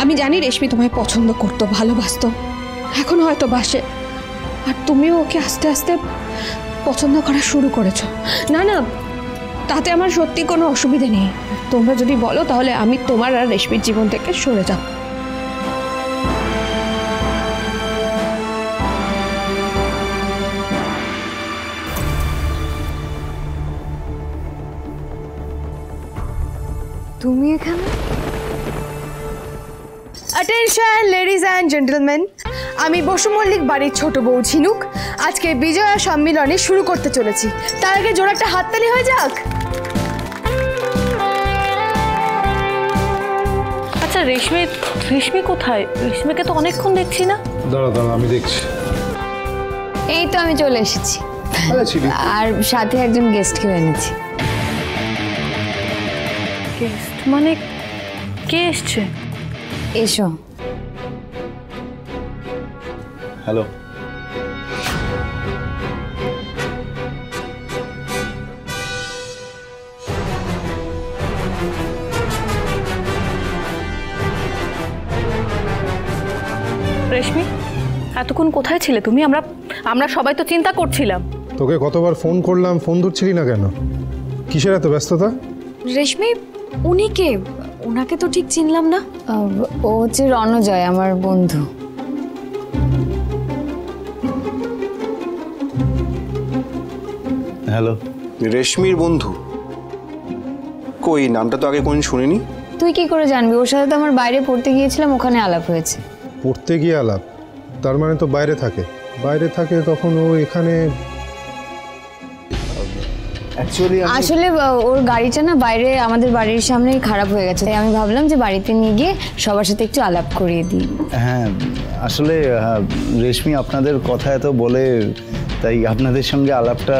আমি জানি রেশমি তোমায় পছন্দ করতো, ভালোবাসতো, এখন হয়তো বাসে, আর তুমিও ওকে আস্তে আস্তে পছন্দ করা শুরু করেছো। না না, তাতে আমার সত্যি কোনো অসুবিধে নেই। তোমরা যদি বলো তাহলে আমি তোমার আর রেশমির জীবন থেকে সরে যাব। তুমি এখানে? অ্যাটেনশন লেডিজ অ্যান্ড জেন্টলম্যান, আমি বসু মল্লিক বাড়ির ছোট বউ ঝিনুক আজকে বিজয়া সম্মিলনী শুরু করতে চলেছি। তার আগে জোর একটা হাততালি হয়ে যাক। আচ্ছা রেশমি কোথায়? রেশমিকে তো অনেকক্ষণ দেখছি না। দাঁড়া দাঁড়া, আমি দেখছি। এই তো আমি চলে এসেছি, আর সাথে একজন গেস্টকে এনেছি। গেস্ট মানে কে এসছে? এসো। হ্যালো। রেশমি, এতক্ষণ কোথায় ছিলে তুমি? আমরা সবাই তো চিন্তা করছিলাম। তোকে কতবার ফোন করলাম, ফোন ধরছিলি না কেন? কিসের এত ব্যস্ততা? রেশমি, উনি কে? ওনাকে তো ঠিক চিনলাম না। ও হচ্ছে রণজয়, আমার বন্ধু। হ্যালো। রেশমির বন্ধু? কই, নামটা তো আগে কোনদিন শুনিনি। তুই কি করে জানবি? ওর সাথে তো আমার বাইরে পড়তে গিয়েছিলাম, ওখানে আলাপ হয়েছে। পড়তে গিয়ে আলাপ? তার মানে তো বাইরে থাকে। বাইরে থাকে তখন ও এখানে? আসলে ওর গাড়িটা না বাইরে আমাদের বাড়ির সামনেই খারাপ হয়ে গেছে, তাই আমি ভাবলাম যে বাড়িতে নিয়ে গিয়ে সবার সাথে একটু আলাপ করিয়ে দিই। হ্যাঁ, আসলে রেশমি আপনাদের কথা এত বলে, তাই আপনাদের সঙ্গে আলাপটা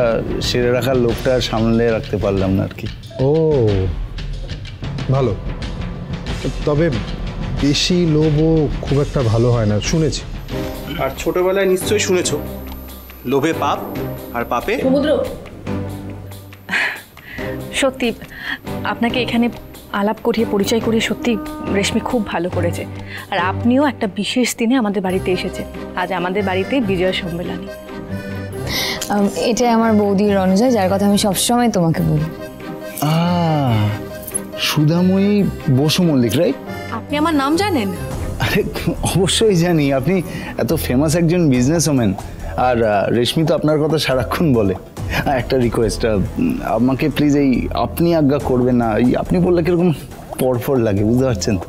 সেরে রাখার লোকটা সামলে রাখতে পারলাম না আর কি। ও ভালো, তবে বেশি লোভও খুব একটা ভালো হয় না, শুনেছি। আর ছোটবেলায় নিশ্চয়ই শুনেছো, লোভে পাপ আর পাপে সমুদ্র। সত্যি আপনাকে এখানে আলাপ করিয়ে পরিচয় করিয়ে সত্যি রেশমি খুব ভালো করেছে। আর আপনিও একটা বিশেষ দিনে আমাদের বাড়িতে এসেছে। আজ আমাদের বাড়িতে বিজয়া সম্মেলনী। এটাই আমার বৌদি রণজয়, যার কথা আমি সবসময় তোমাকে বলি। সুধাময়ী বসু মল্লিক, রাইট? আপনি আমার নাম জানেন? আরে অবশ্যই জানি, আপনি এত ফেমাস একজন বিজনেসম্যান। আর রেশমি তো আপনার কথা সারাক্ষণ বলে। একটা রিকোয়েস্ট, আমাকে প্লিজ এই আপনি আজ্ঞা করবেন না। এই আপনি বললে কিরকম পরপর লাগে, বুঝতে পারছেন তো?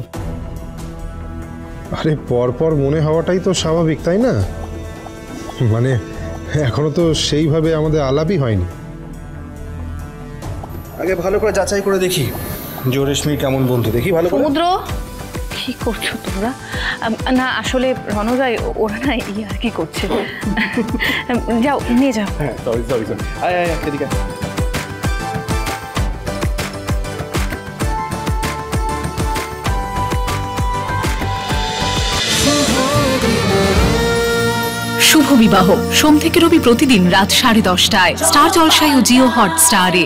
আরে পরপর মনে হওয়াটাই তো স্বাভাবিক, তাই না? মানে এখনো তো সেইভাবে আমাদের আলাপই হয়নি। আগে ভালো করে যাচাই করে দেখি যে রেশমি কেমন বন্ধু, দেখি ভালো করে। সমুদ্র, কি করছো তোমরা? না আসলে রণজয় ওরা না আর কি করছে। যাও নিয়ে যাও। হ্যাঁ সরি সরি সরি, আয় আয় এদিকে। শুভ বিবাহ সোম থেকে রবি প্রতিদিন রাত 10:30টায় স্টার জলসায় ও জিও হটস্টারে।